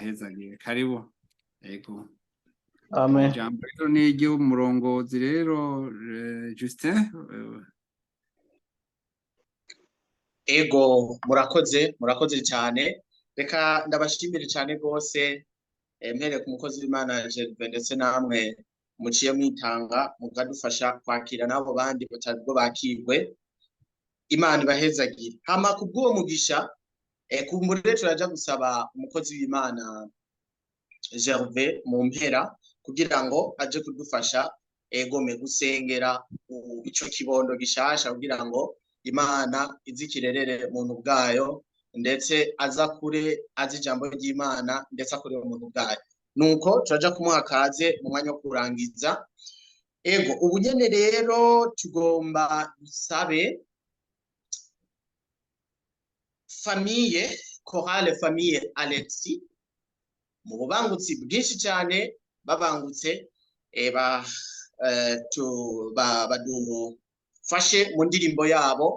hezagire karibu ego Amen. ijambo rero ni iry'umurongozi rero Justin Ego murakoze cyane reka ndabashimire cyane rwose mpere ku mukozi w'Imana Gervais ndetse namwe muciye mwitanga mukadufasha kwakira nabo bandi batabwo bakirwe Imana ibahezagire hama kubwo mugisha kumbure turaja gusaba umukozi w'Imana Gervais mu mpera kugira ngo aje kudufasha egome gusengera ico kibondo gishasha kugira ngo Imana izikirerere muntu bwayo ndetse aza kure azijambo ry'Imana ndetse akure umuntu bwayo nuko turaja kumuha kaze mu mwanya wo kurangiza ego ubunyene rero tugomba dusabe famille chorale famille Alexis mu bubangutsi bwinshi cyane babangutse badufashe mu ndirimbo yabo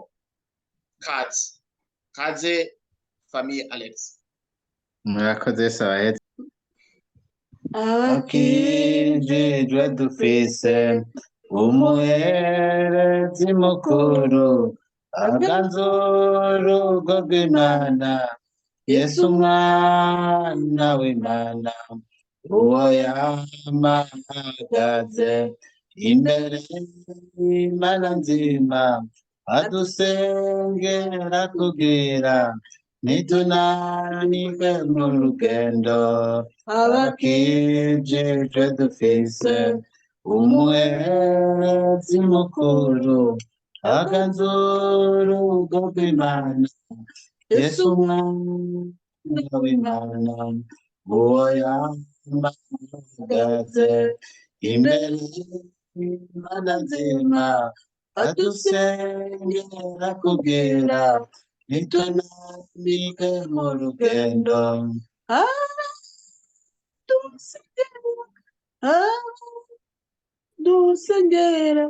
kaze famille Alex Murakoze sawa akijijwe dufise umuherezi mukuru aganzuru rw'Imana Yesu umwana w'Imana uwo yama ahagaze imbere y'Imana nzima adusengera kugira nitunanirwe mu rugendo abakijijwe dufise umuherezi mukuru aganzuru rw'Imana Yesu umwana w'Imana uwo yama ahagaze imbere y'Imana nzima adusengera kugira nitunanirwe mu rugendo dusengera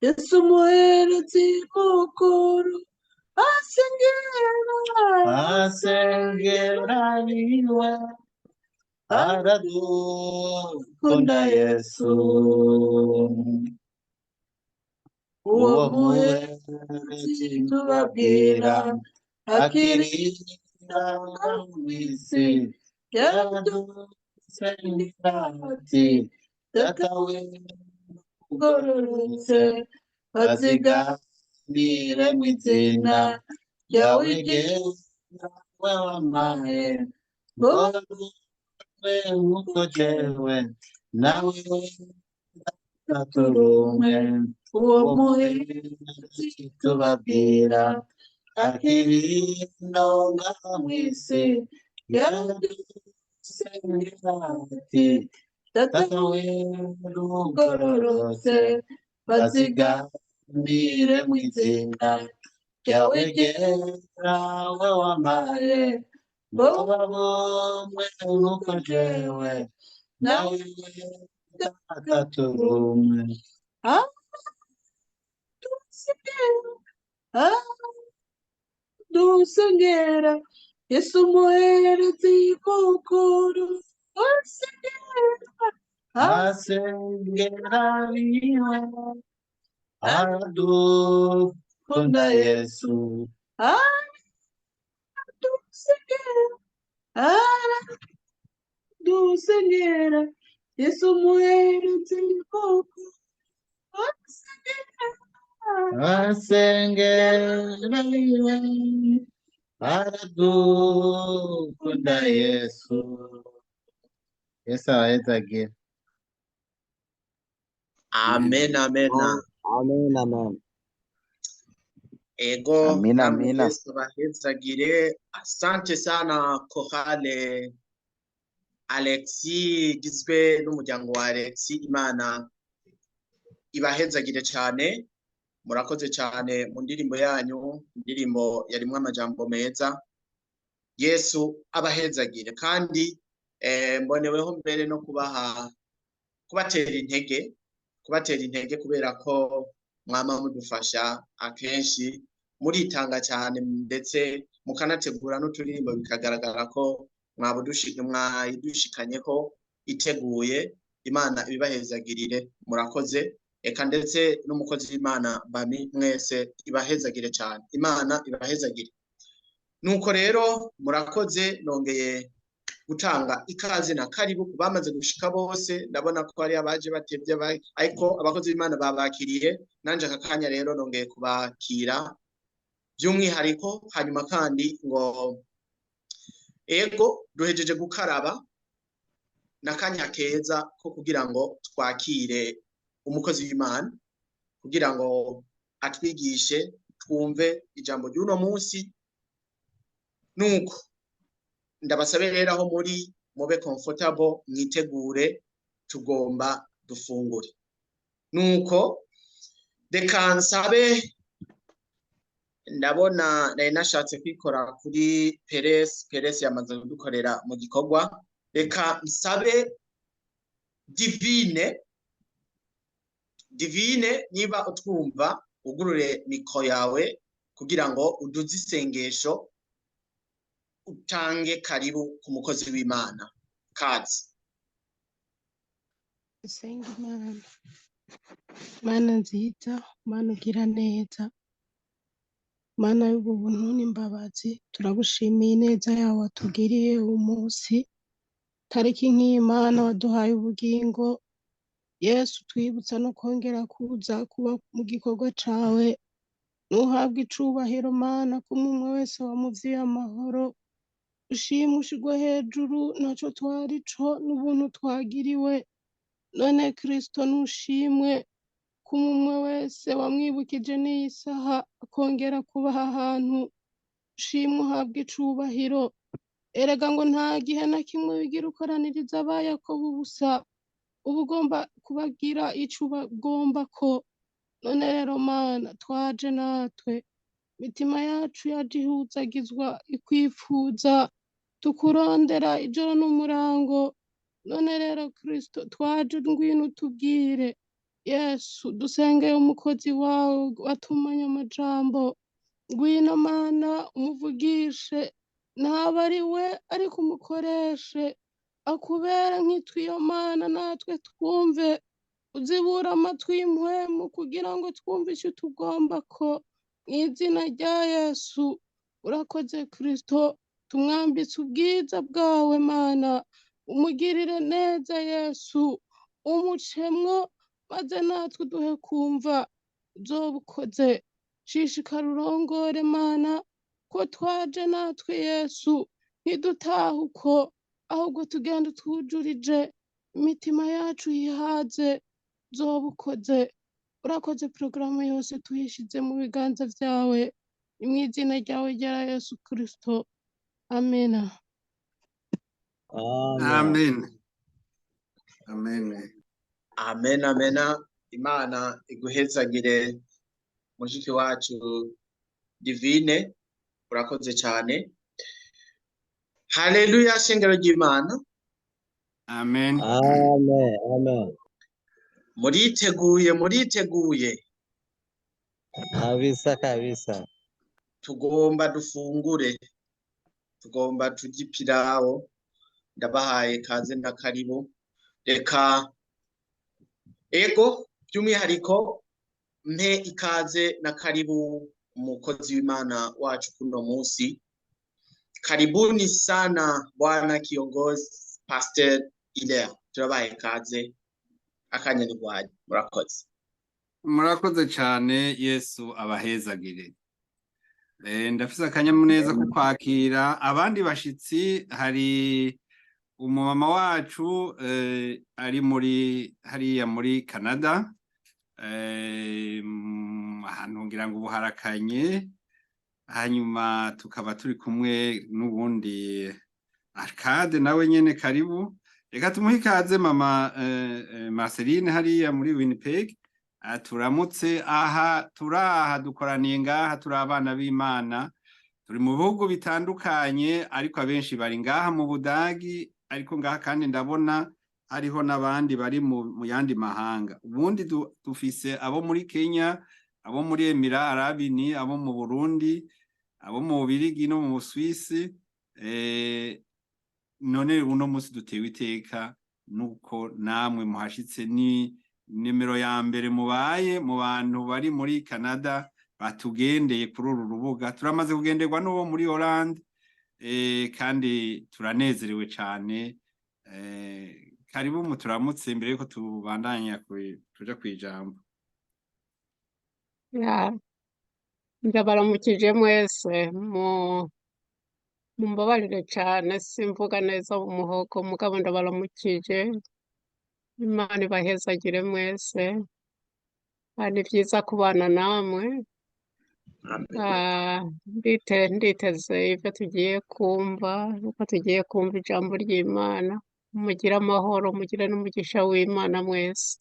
Yesu umuherezi mukuru asengera niwe aradukunda Yesu uwo muherezi tubabwira akirira mw'isi yadusengera ati data we ugororotse aziganire mw'izina ryawe ryera wampaye ngo we nk'uko jewe nawe turumwe uwo muherezi tubabwira akirino ngaha mw'isi yadusengera ati data we ugororotse baziganire mw'izina ryawe ryera we wampaye ngo babumwe nk'uko jewe nawe data turumwe dusengera Yesu umuherezi mukuru asengera niwe aradukunda Yesu dusengera Yesu umuherezi mukuru asengera niwe aradukunda Yesu Yesu ahezagire amen ego amina Yesu bahezagire asante sana chorale Alexis gizwe n'umuryango wa Alexis Imana ibahezagire cyane murakoze cyane mu ndirimbo yanyu indirimbo yarimwe amajambo meza Yesu abahezagire kandi mboneweho mbere no kubatera intege kubera ko mwama mudufasha akenshi muritanga cyane ndetse mukanategura n'uturirimbo bikagaragara ko mwayidushikanyeho iteguye. Imana ibibahezagirire, murakoze. Eka ndetse n'umukozi w'Imana bami mwese ibahezagire cyane, Imana ibahezagire. Nuko rero murakoze, nongeye gutanga ikaze na karibu kubamaze gushika bose. Ndabona ko ari abaje batevye, ariko abakozi b'Imana babakiriye, nanje aka kanya rero nongeye kubakira by'umwihariko. Hanyuma kandi ngo ego duhejeje gukaraba n'akanya keza ko kugira ngo twakire umukozi w'Imana kugira ngo atwigishe twumve ijambo ry'uno munsi. Nuko ndabasabe rero aho muri mube comfortable, mwitegure, tugomba dufungure. Nuko reka nsabe, ndabona nari nashatse kwikora kuri Perez yamaze kudukorera mu gikorwa. Reka nsabe Divine niba utwumva ugurure mikro yawe kugira ngo uduze isengesho, utange karibu ku mukozi w'Imana. Kazi. Senga Imana. Mana nziza, Mana ugira neza, Mana y'ubuntu n'imbabazi, turagushimiye neza yawe watugiriye uyu munsi. Tariki nk'Imana waduhaye ubugingo, Yesu twibutsa no kongera kuza kuba mu gikorwa cawe. Nuhabwe icubahiro Mana, kumwe wese wamuviye amahoro. Ushimwe ushigwe hejuru, naco twari co n'ubuntu twagiriwe. None Kristo nushimwe, kumwe wese wamwibukije n'iyi saha akongera kubaha ahantu. Ushimwe uhabwe icubahiro. Erega ngo nta gihe na kimwe bigira ukoraniriza abayakobo ubusa, uba ugomba kubagira ico ubagomba ko. None rero Mana, twaje natwe, mitima yacu yaje ihuzagizwa ikwifuza, tukurondera ijoro n'umurango. None rero Kristo, twaje ngwino utubwire. Yesu, dusengeye umukozi wawe watumanye amajambo. Ngwino Mana umuvugishe, ntaba ari we ariko umukoreshe, akubere nk'itwiyo Mana, natwe twumve. Uzibura amatwi y'impwemu kugira ngo twumve icyo tugomba ko. Mw'izina rya Yesu, urakoze Kristo, tumwambitse ubwiza bwawe Mana. Umugirire neza Yesu, umucemwo, maze natwe duhe kumva. Uzoba ukoze, shishikara urongore Mana, ko twaje natwe Yesu, ntidutahe uko, ahubwo tugenda twujurije, imitima yacu yihaze. Uzoba ukoze, urakoze. Porogaramu yose tuyishize mu biganza vyawe, ni mw'izina ryawe rya Yesu Kristo, amena. Amen. Amen. Amen, amena. Imana iguhezagire mushiki wacu Divine, urakoze cyane. Haleluya, shengero ry'Imana. Amen. Amen. Muriteguye. Kabisa. Tugomba dufungure, tugomba turye ipirawo. Ndabahaye kaze na karibu. Reka ego by'umwihariko mpe ikaze na karibu umukozi w'Imana wacu kuno munsi. Karibuni sana Bwana kiongozi Pastor Hilaire, turabaye kaze, akanya ni rwanyu. Murakoze. Murakoze cyane. Yesu abahezagire. Ndafise akanyamuneza ko kwakira abandi bashitsi. Hari umumama wacu ari hariya muri Canada, ahantu ngira ngo ubuharakanye. Hanyuma tukaba turi kumwe n'ubundi Arcade, nawe nyene karibu. Reka tumuhe ikaze mama Marceline hariya muri Winnipeg. Turamutse. Turaha dukoraniye ngaha, turi abana b'Imana, turi mu bihugu bitandukanye, ariko abenshi bari ngaha mu Budagi, ariko ngaha kandi ndabona hariho n'abandi bari mu yandi mahanga. Ubundi dufise abo muri Kenya, abo muri Emirats Arabes Unis, abo mu Burundi, abo mu Bubiligi no mu Busuwisi, none uno munsi dutewe iteka nuko namwe muhashitse ni nimero ya mbere mubaye mu bantu bari muri Canada batugendeye kuri uru rubuga. Turamaze kugenderwa n'uwo muri Hollande kandi turanezerewe cyane. Karibu muturamutse imbere yuko tubandanya tuja kwijambo. Ndabaramukije mwese mumbabarire cyane simvuga neza mu muhogo mugabo ndabaramukije. Imana ibahezagire mwese, ni byiza kubana namwe. Nditeze ibyo tugiye kumva, uko tugiye kumva ijambo ry'Imana. Mugire amahoro, mugire n'umugisha w'Imana mwese.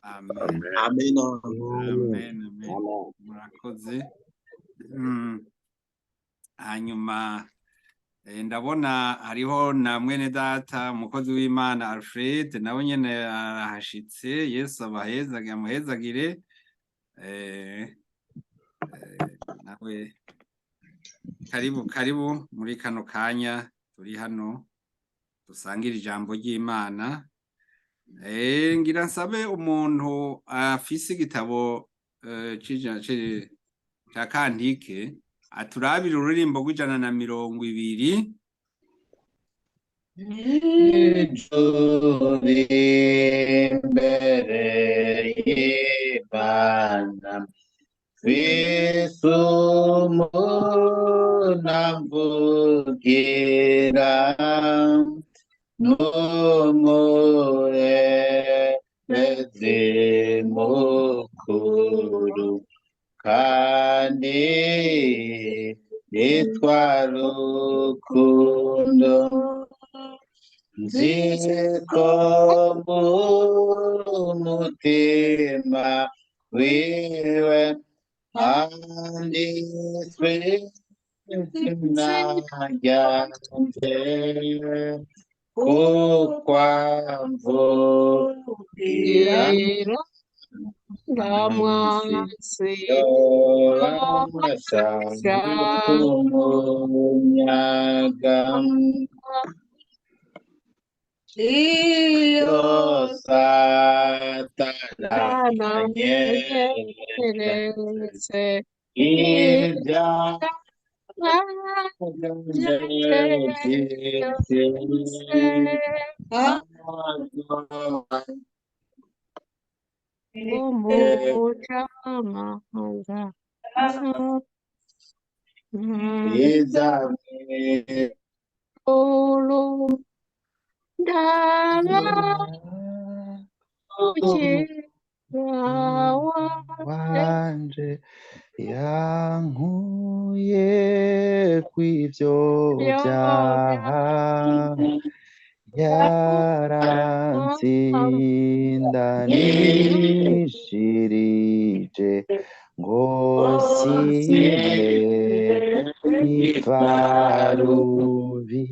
Amen. Amen. Amen. Murakoze. Hanyuma ndabona hariho na mwene data umukozi w'Imana Alfred nawe nyene arahashitse. Yesu abahezagire, amuhezagire. Nawe karibu muri kano kanya turi hano dusangira ijambo ry'Imana. Ngira nsabe umuntu afise igitabo ca kantike aturabira ururimbo rw'120. Ijuri imbere y'Imana visumuna n'umurezi mukuru kandi yitwa Rukundo. Nziko mu mutima wiwe handitswe izina ryanjye kuko amvugira Ngamwasi umunyaga iyo Satana anyeretse umucamanza wanje yankuye kw'ivyo vyaha yaransindanishirije ngo simbe ifarubi.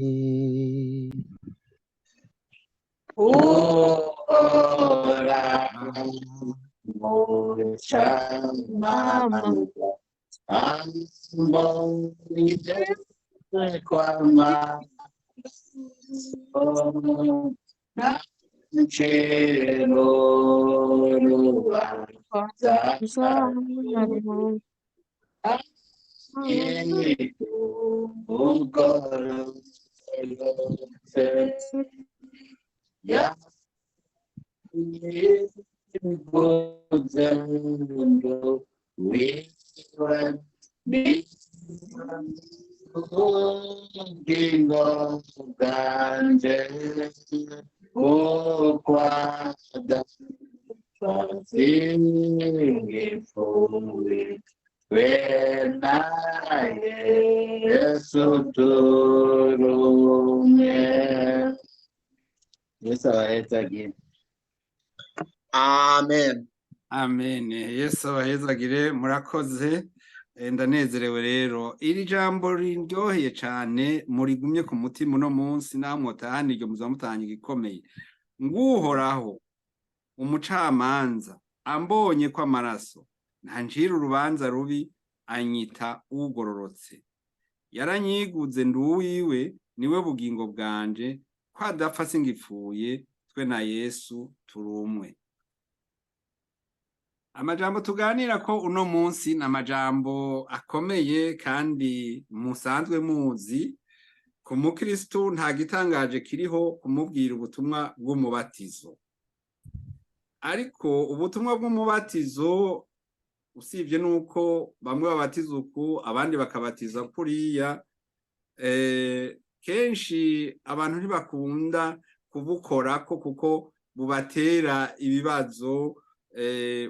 Amen. Amen. Yesu abahezagire, murakoze. Ndanezerewe rero. Iri jambo riryoheye cyane murigumye ku mutima uno munsi namwe tahaniryo muzamutanye igikomeye. Nguhoraho umucamanza ambonye ko amaraso ntancira urubanza rubi anyita ugororotse. Yaranyiguze nduwiwe niwe bugingo bwanje, ko adapfa singipfuye, twe na Yesu turi umwe. Amajambo tuganira ko uno munsi n'amajambo akomeye kandi musanzwe muzi. Ku mukristu nta gitangaje kiriho kumubwira ubutumwa bw'umubatizo, ariko ubutumwa bw'umubatizo usibye nuko bamwe babatiza uku abandi bakabatiza kuriya, kenshi abantu ntibakunda kubukorako kuko bubatera ibibazo,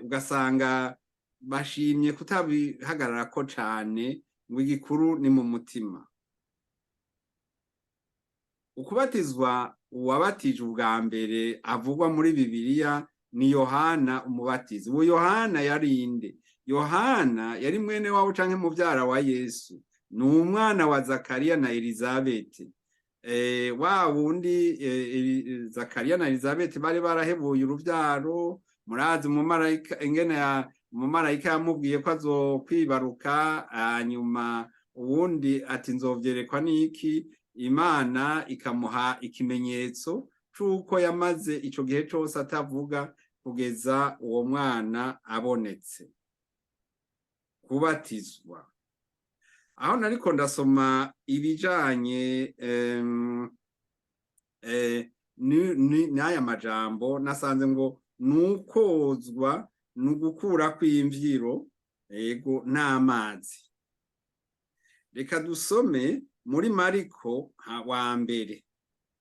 ugasanga bashimye kutabihagararako cane, ngo igikuru ni mu mutima. Ukubatizwa, uwabatije ubwa mbere avugwa muri Bibiliya ni Yohana umubatizi. Uwo Yohana yari inde? Yohana yari mwene wabo canke muvyara wa Yesu, ni umwana wa Zakariya na Elizabeti. Wa wundi Zakariya na Elizabeti bari barahebuye uruvyaro, murazi umumarayika ingene umumarayika yamubwiye ko azokwibaruka, hanyuma uwundi ati nzovyerekwa n'iki, Imana ikamuha ikimenyetso c'uko yamaze ico gihe cose atavuga kugeza uwo mwana abonetse. Kubatizwa, aho nariko ndasoma ibijanye n'aya majambo, nasanze ngo nukozwa, nugukura kw'imvyiro, ego n'amazi. Reka dusome muri Mariko wa mbere,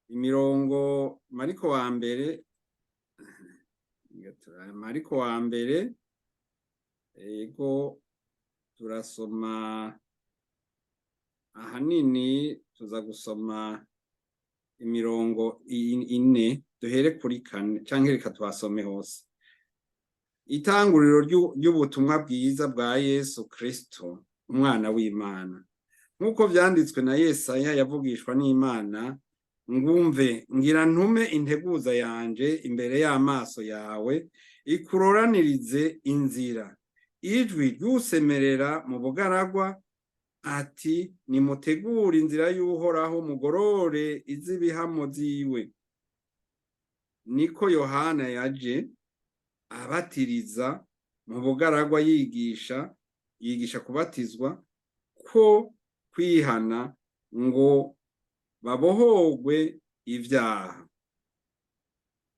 imirongo Mariko wa mbere, Mariko wa mbere, ego turasoma ahanini, tuza gusoma imirongo 4, duhere kuri 4 canke reka twasome hose. Itanguriro ry'ubutumwa bwiza bwa Yesu Kristo, umwana w'Imana, nk'uko vyanditswe na Yesaya yavugishwa n'Imana, ngumve ngira ntume integuza yanje imbere y'amaso yawe, ikuroranirize inzira. Ijwi ry'usemerera mu bugaragwa ati nimutegure inzira y'Uhoraho, mugorore iz'ibihamo ziwe. Niko Yohana yaje abatiriza mu bugaragwa, yigisha kubatizwa ko kwihana ngo babohogwe ivyaha.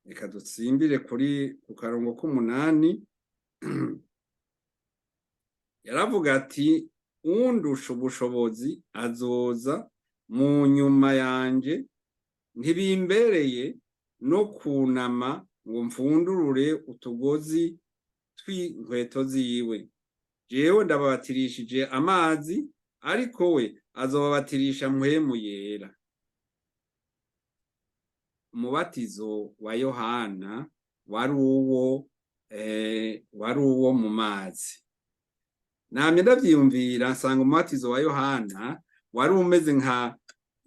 Reka dutsimbire ku karongo k'umunani. Yaravuga ati undusha ubushobozi azoza mu nyuma yanje, ntibimbereye no kunama ngo mfundurure utugozi tw'inkweto ziwe. Jewe ndababatirishije amazi, ariko we azobabatirisha mpwemu yera. Umubatizo wa Yohana wari uwo mu mazi. Namye ndavyiyumvira, nsanga umubatizo wa Yohana wari umeze nka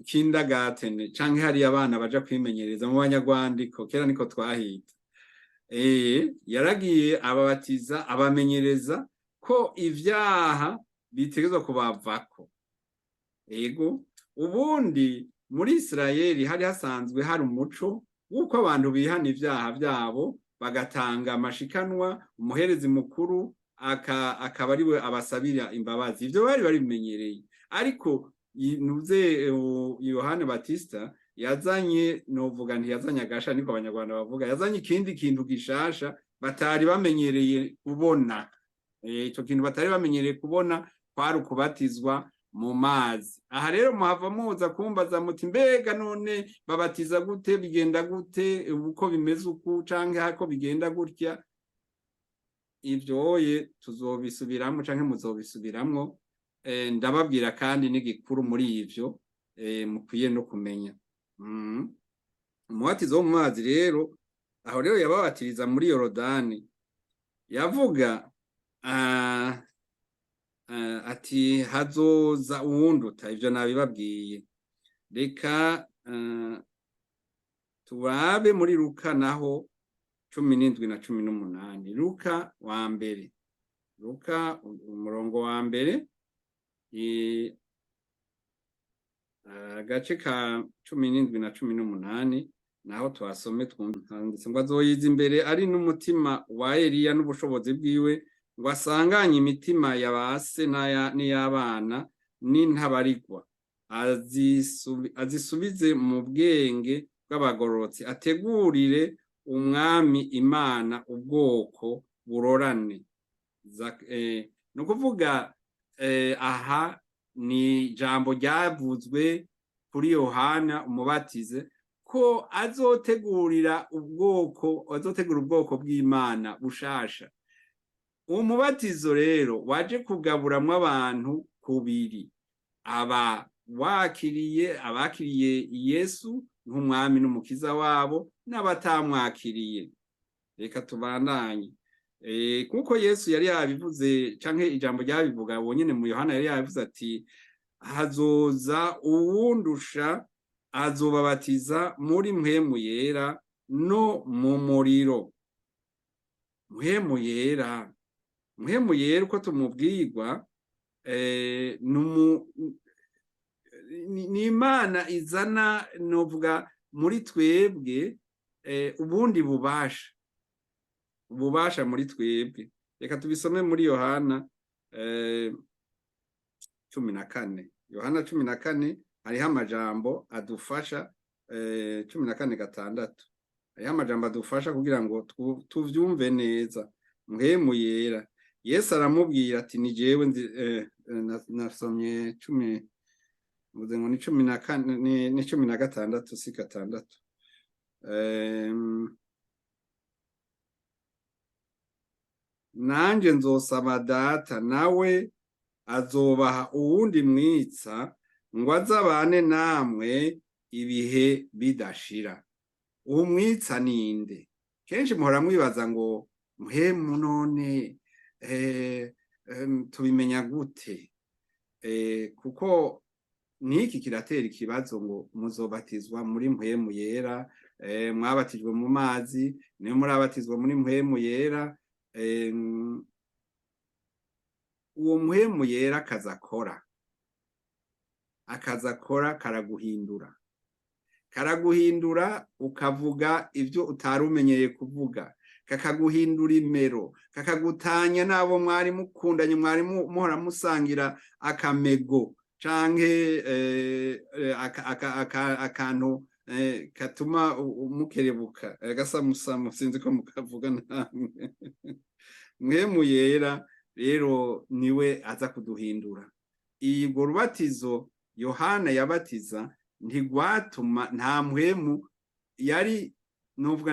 kindergarten canke hari abana baja kwimenyereza mu banyarwandiko, kera niko twahita. Yaragiye ababatiza, abamenyereza ko ivyaha bitegezwa kubavako. Ego ubundi muri Isirayeli hari hasanzwe hari umuco w'uko abantu bihana ivyaha vyabo, bagatanga amashikanwa, umuherezi mukuru akaba ariwe abasabira imbabazi. Ivyo bari bimenyereye, ariko nuze Yohana Batista yazanye, novuga ntiyazanye agasha, niko abanyarwanda bavuga, yazanye ikindi kintu gishasha batari bamenyereye kubona. Ico kintu batari bamenyereye kubona kwari ukubatizwa mu mazi. Aha rero muhava muza kumbaza muti mbega none babatiza gute, bigenda gute, uko bimeze uku canke hako bigenda gutya. Ivyoye tuzobisubiramwo canke muzobisubiramwo, ndababwira kandi n'igikuru muri ivyo mukwiye no kumenya. Umubatizo wo mu mazi rero, aho rero yababatiriza muri Yorodani, yavuga ati hazoza uwunduta. Ivyo nabibabwiye. Reka turabe muri Luka naho 17 na 18. Luka wa mbere, Luka umurongo wa mbere, agace ka 17 na 18 naho twasome twanditse ngo azoyiza imbere ari n'umutima wa Eliya n'ubushobozi bwiwe ngo asanganye imitima ya base n'iy'abana n'intabarigwa azisubize mu bwenge bw'abagororotsi ategurire umwami Imana ubwoko burorane. Ni ukuvuga aha ni ijambo ryavuzwe kuri Yohana umubatize ko azotegura ubwoko bw'Imana bushasha. Uwo mubatizo rero waje kugaburamwo abantu kubiri, abakiriye Yesu nk'umwami n'umukiza wabo n'abatamwakiriye. Reka tubandanye. Kuko Yesu yari yabivuze canke ijambo ryabivuga bonyene mu Yohana yari yabivuze ati hazoza uwundusha azobabatiza muri mpwemu yera no mu muriro. Mpwemu yera uko tumubwirwa ni Imana izana novuga muri twebwe ubundi ububasha muri twebwe. Reka tubisome muri Yohana 14. Yohana 14 hariho amajambo adufasha 14:6 hariho amajambo adufasha kugira ngo tuvyumve neza. Mpwemu yera Yesu aramubwira ati ni jewe nasomye 10 muze ngo ni 14 ni 16 si 6. Nanje nzosaba data nawe azobaha uwundi mwitsa ngo azabane namwe ibihe bidashira. Uwo mwitsa ninde? Kenshi muhora mwibaza ngo mpwemu none tubimenya gute? Kuko niki kiratera ikibazo ngo muzobatizwa muri mpwemu yera, mwabatijwe mu mazi niyo murabatizwa muri mpwemu yera. Uwo mpwemu yera akazakora karaguhindura ukavuga ibyo utari umenyeye kuvuga, kakaguhindura imero, kakagutanya nabo mwari mukundanye, mwari muhora musangira akamego canke akantu katuma mukerebuka gasamusamu, sinzi ko mukavuga namwe. Mpwemu yera rero niwe aza kuduhindura. Iyo rubatizo Yohana yabatiza ntigwatuma, nta mpwemu yari novuga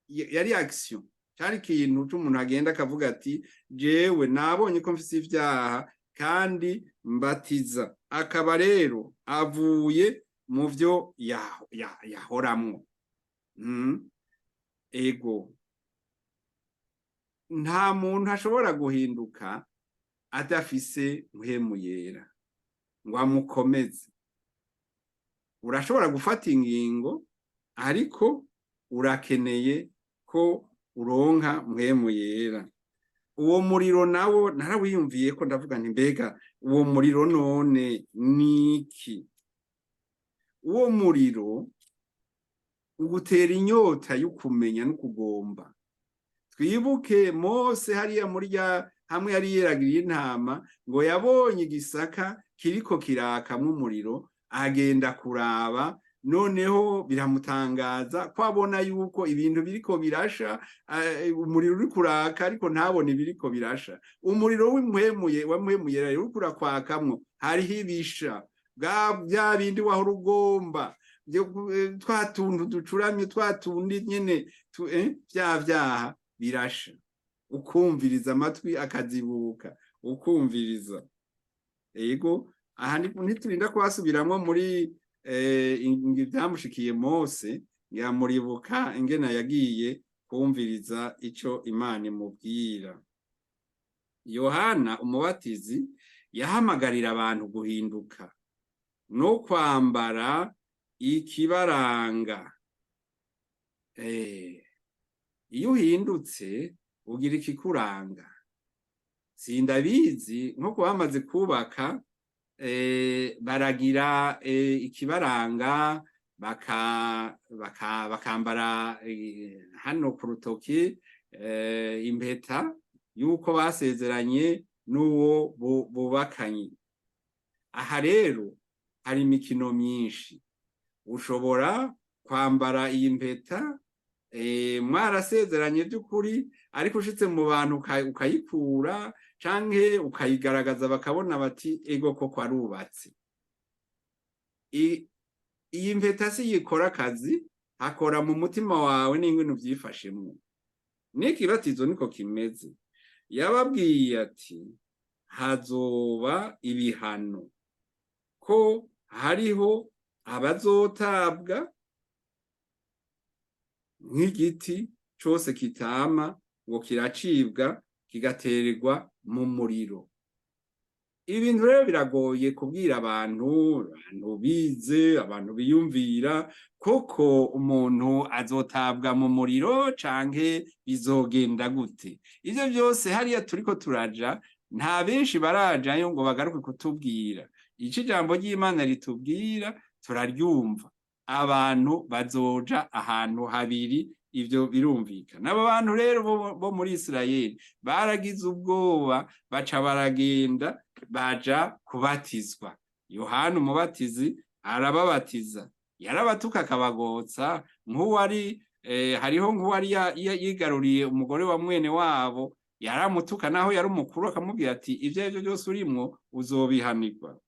yari action, cyari ikintu cy'umuntu agenda akavuga ati jewe nabonye ko mfise ivyaha kandi mbatiza, akaba rero avuye mu vyo yahoramwo. Ego nta muntu ashobora guhinduka adafise mpwemu yera ngo amukomeze. Urashobora gufata ingingo ariko urakeneye ko uronka mpwemu yera. Uwo muriro nawo narawiyumviye ko ndavuga nti mbega uwo muriro none niki? Uwo muriro ugutera inyota y'ukumenya no kugomba. Twibuke Mose hariya murya hamwe yari yeragiriye intama ngo yabonye igisaka kiriko kirakamwo umuriro, agenda kuraba, noneho biramutangaza ko abona yuko ibintu biriko birasha, umuriro uri kuraka ariko ntabone ibiriko birasha. Umuriro w'impwemu yera uriko urakwakamwo hariho ibisha bya bindi wahora ugomba, twa tuntu ducuramye, twa tundi nyene vya vyaha birasha, ukumviriza amatwi akazibuka, ukumviriza. Ego aha ntiturinda kubasubiramwo muri ibyamushikiye Mose, yamuribuka ingena yagiye kumviriza ico Imana imubwira. Yohana umubatizi yahamagarira abantu guhinduka no kwambara ikibaranga. Iyo uhindutse ugira ikikuranga. Sindabizi nko bamaze kubaka baragira ikibaranga bakambara hano ku rutoki impeta yuko basezeranye n'uwo bubakanye. Aha rero hari imikino myinshi, ushobora kwambara iyi mpeta mwarasezeranye by'ukuri, ariko ushitse mu bantu ukayikura canke ukayigaragaza bakabona bati ego koko arubatse. Iyi mpeta si yikora akazi, hakora mu mutima wawe n'ingwino uvyifashemwo. N'ikibatizo niko kimeze. Yababwiye ati hazoba ibihano, ko hariho abazotabwa nk'igiti cose kitama ngo kiracibwa kigatererwa mu muriro. Ibintu rero biragoye kubwira abantu bize, abantu biyumvira koko umuntu azotabwa mu muriro canke bizogenda gute. Ivyo byose hariya turiko turaja nta benshi barajayo ngo bagaruke kutubwira. Ico ijambo ry'Imana ritubwira turaryumva. Abantu bazoja ahantu habiri, ivyo birumvikana. Abo bantu rero bo muri Isirayeli baragize ubwoba, baca baragenda baja kubatizwa. Yohana umubatizi arababatiza, yarabatuka akabagotsa nk'uwari hariho nk'uwari yigaruriye umugore wa mwene wabo, yaramutuka naho yari umukuru, akamubwira ati ivyo arivyo byose urimwo uzobihanirwa.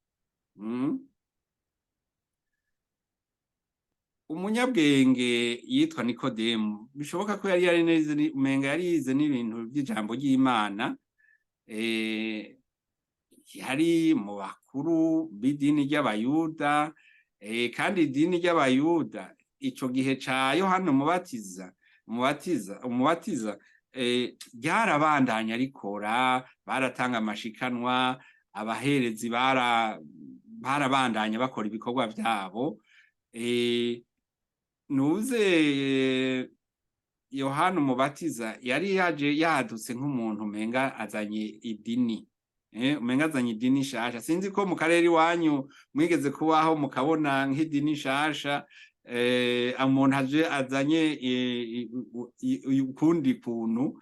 Umunyabwenge yitwa Nikodemu, bishoboka ko umenga yari yize n'ibintu by'ijambo ry'Imana, yari mu bakuru b'idini ry'Abayuda, kandi idini ry'Abayuda ico gihe ca Yohana umubatiza ryarabandanya rikora, baratanga amashikanwa, abaherezi barabandanya bakora ibikorwa vyabo. Nuze Yohana umubatiza yari yadutse nk'umuntu umenga azanye idini, umenga azanye idini shasha. Sinzi ko mu karere iwanyu mwigeze kubaho mukabona nk'idini shasha, umuntu azanye ukundi kuntu,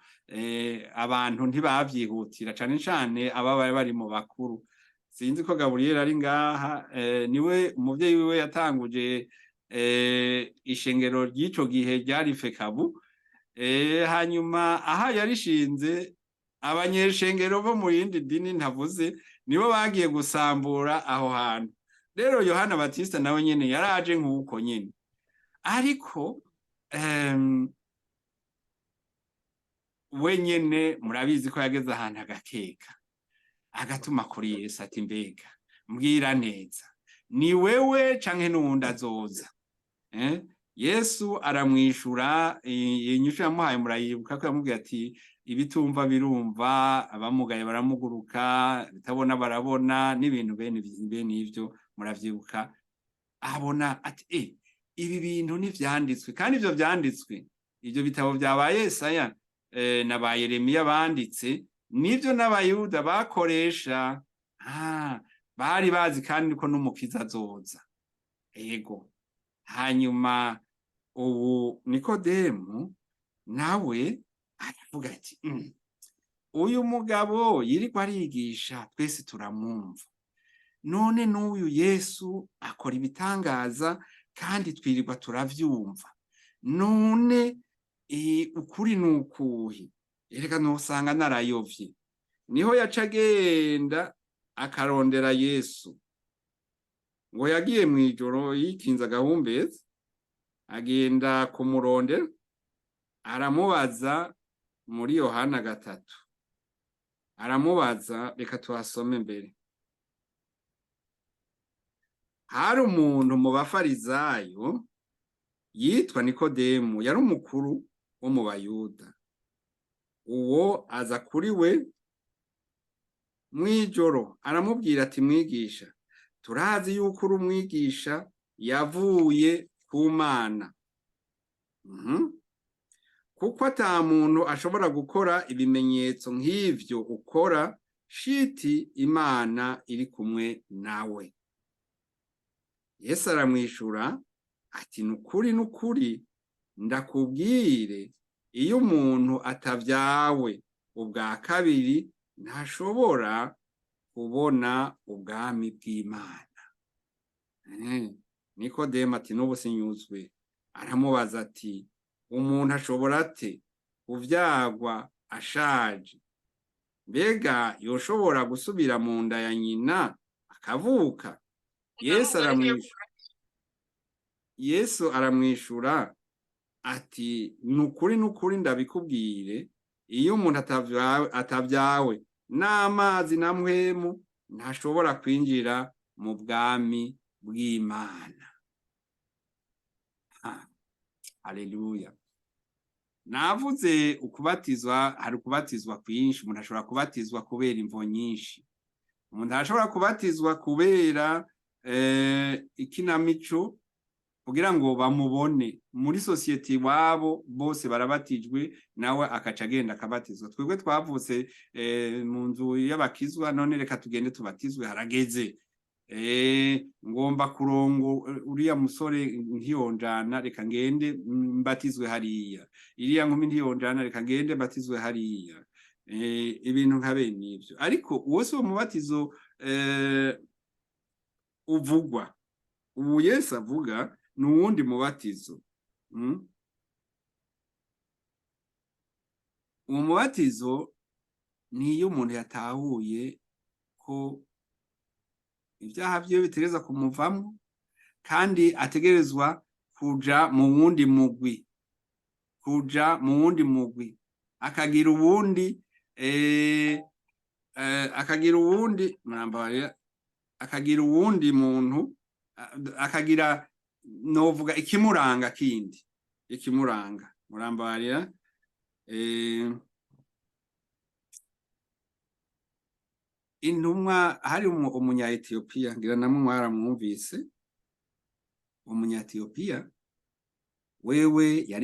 abantu ntibavyihutira, cane cane ababa bari mu bakuru. Sinzi ko Gaburiyeli ari ngaha, niwe umuvyeyi wiwe yatanguje ishengero ry'ico gihe ryari Fekabu. Hanyuma aha yarishinze, abanyeshengero bo mu yindi dini ntavuze nibo bagiye gusambura aho hantu. Rero Yohana Batista nawe nyene yaraje nk'uko nyene, ariko we nyene murabizi ko yageze ahantu agakeka, agatuma kuri Yesu ati mbega mbwira neza, ni wewe canke n'uwundi azoza? Yesu aramwishura, inyishu yamuhaye murayibuka ko yamubwiye ati ibitumva birumva, abamugaye baramuguruka, bitabona barabona, n'ibintu bene ivyo muravyibuka. Abona ati ibi bintu n'ivyanditswe, kandi ivyo vyanditswe, ivyo bitabo vya Yesaya na ba Yeremiya banditse, nivyo n'Abayuda bakoresha. Bari bazi kandi ko n'umukiza azoza. Ego. Hanyuma ubu Nikodemu nawe aravuga ati uyu mugabo yiriko arigisha, twese turamwumva, none n'uyu Yesu akora ibitangaza kandi twirirwa turavyumva, none ukuri nukuhi? Erega nosanga narayovye. Niho yaca agenda akarondera Yesu, ngo yagiye mw'ijoro yikinze agahumbezi, agenda kumurondera, aramubaza muri Yohana 3, aramubaza, reka tuhasome mbere. Hari umuntu mu bafarizayo yitwa Nikodemu, yari umukuru wo mu Bayuda. Uwo aza kuri we mw'ijoro, aramubwira ati mwigisha, turazi yuko uri umwigisha yavuye ku Mana, kuko ata muntu ashobora gukora ibimenyetso nk'ivyo ukora shiti Imana iri kumwe nawe. Yesu aramwishura ati nukuri ndakubwire, iyo umuntu atavyawe ubwa kabiri ntashobora kubona ubwami bw'Imana. Nikodemo ati n'ubu sinyuzwe. Aramubaza ati umuntu ashobora ate kuvyagwa ashaje? Mbega yoshobora gusubira mu nda ya nyina akavuka? Yesu aramwishura ati nukuri ndabikubwire, iyo umuntu atavyawe n'amazi na mpwemu ntashobora kwinjira mu bwami bw'Imana. Haleluya. Navuze ukubatizwa, hari ukubatizwa kwinshi. Umuntu ashobora kubatizwa kubera imvo nyinshi. Umuntu ashobora kubatizwa kubera ikinamico, kugira ngo bamubone muri society iwabo bose barabatijwe, nawe akaca agenda akabatizwa. Twebwe twavutse mu nzu y'abakizwa, none reka tugende tubatizwe, harageze. Ngomba kurongo uriya musore ntiyonjana, reka ngende mbatizwe hariya. Iriya nkumi ntiyonjana, reka ngende mbatizwe hariya. Ibintu nka bene ivyo. Ariko uwo si umubatizo uvugwa. Ubu Yesu avuga n'uwundi mubatizo. Uwo mubatizo ni iyo umuntu yatahuye ko ibyaha vyiwe bitegerezwa kumuvamwo, kandi ategerezwa kuja mu wundi mugwi, akagira uwundi muntu, akagira novuga ikimuranga kindi, ikimuranga. Murambarira intumwa, hari umunya Ethiopia, ngira namwe mwaramwumvise. Umunya Ethiopia wewe yari